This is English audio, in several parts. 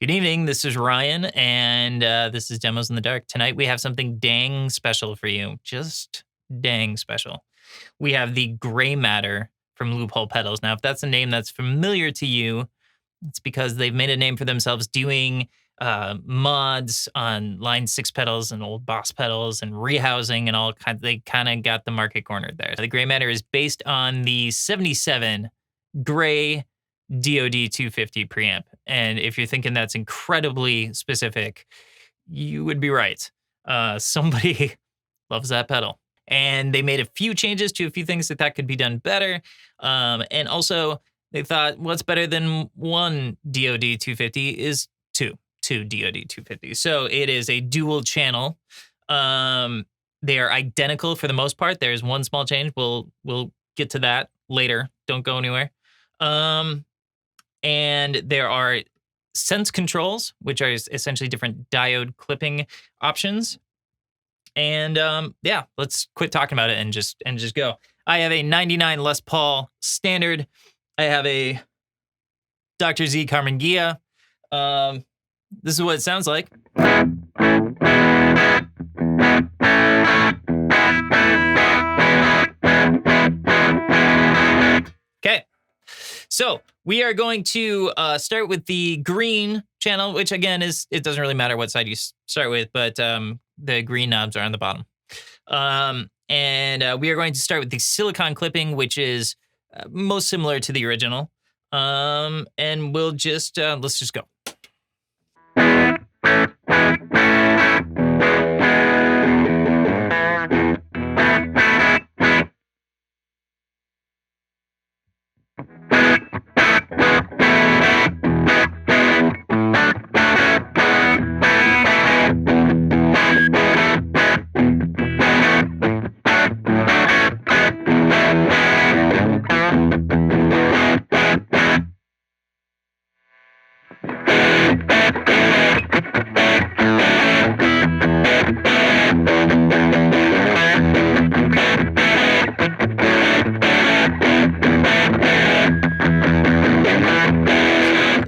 Good evening, this is Ryan, and this is Demos in the Dark. Tonight we have something dang special for you. Just dang special. We have the gray matter from Loophole pedals. Now, if that's a name that's familiar to you, it's because they've made a name for themselves doing mods on Line 6 pedals and old Boss pedals and rehousing and all kinds. They kind of got the market cornered there. The gray matter is based on the 77 gray Diode 250 preamp. And if you're thinking that's incredibly specific, you would be right. Somebody loves that pedal. And they made a few changes to a few things that could be done better. And also, they thought what's better than one Diode 250 is two Diode 250. So it is a dual channel. They are identical for the most part. There's one small change. We'll get to that later. Don't go anywhere. And there are sense controls, which are essentially different diode clipping options. And yeah, let's quit talking about it and just go. I have a 99 Les Paul standard. I have a Dr. Z Carmen Gia. This is what it sounds like. Okay. So we are going to start with the green channel, which again it doesn't really matter what side you start with, but the green knobs are on the bottom. And we are going to start with the silicon clipping, which is most similar to the original. And we'll just, let's just go.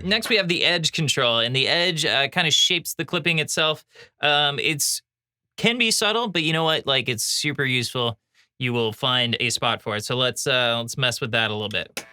Next, we have the edge control, and the edge kind of shapes the clipping itself. It's can be subtle, but you know what? Like, it's super useful. You will find a spot for it. So let's mess with that a little bit.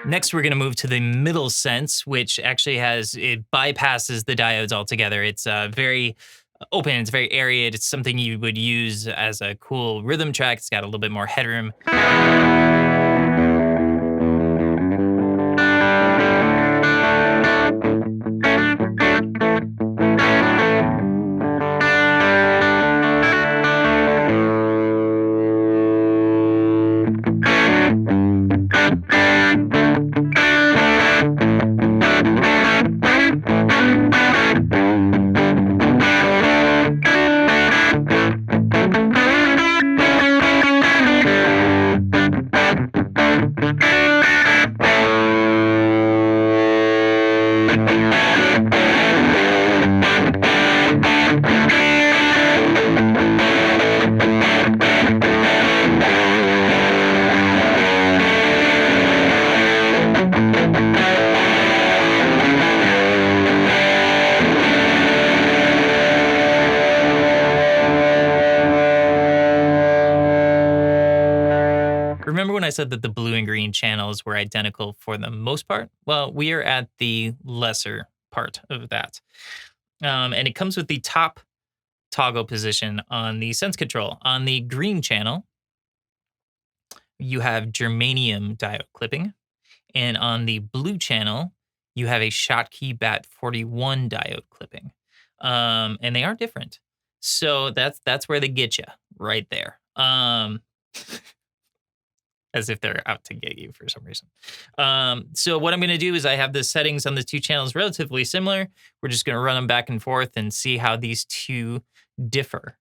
Next, we're going to move to the middle sense, which actually it bypasses the diodes altogether. It's very open. It's very areate. It's something you would use as a cool rhythm track. It's got a little bit more headroom. Remember when I said that the blue and green channels were identical for the most part? Well, we are at the lesser part of that. And it comes with the top toggle position on the sense control. On the green channel, you have germanium diode clipping. And on the blue channel, you have a Schottky Bat41 diode clipping. And they are different. So that's where they get you right there. As if they're out to get you for some reason. So what I'm going to do is I have the settings on the two channels relatively similar. We're just going to run them back and forth and see how these two differ.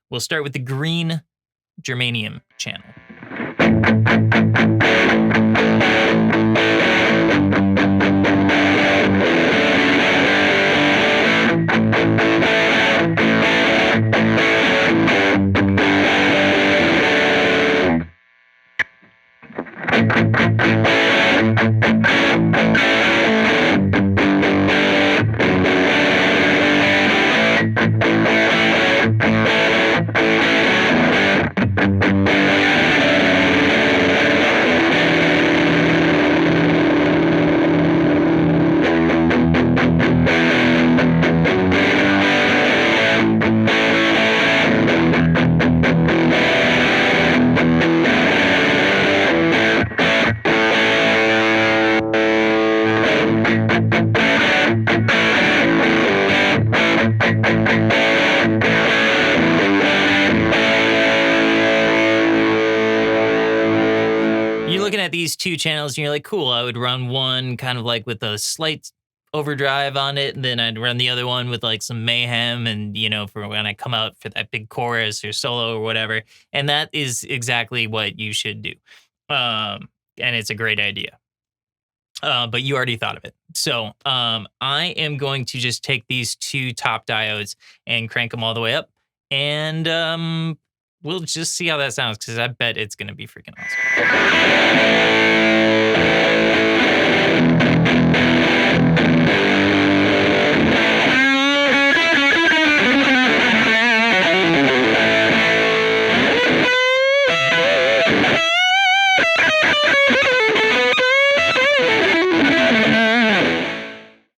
We'll start with the green Germanium channel. You're looking at these two channels and you're like, cool, I would run one kind of like with a slight overdrive on it, and then I'd run the other one with like some mayhem and, you know, for when I come out for that big chorus or solo or whatever. And that is exactly what you should do. And it's a great idea. But you already thought of it. So I am going to just take these two top diodes and crank them all the way up. And we'll just see how that sounds, because I bet it's going to be freaking awesome.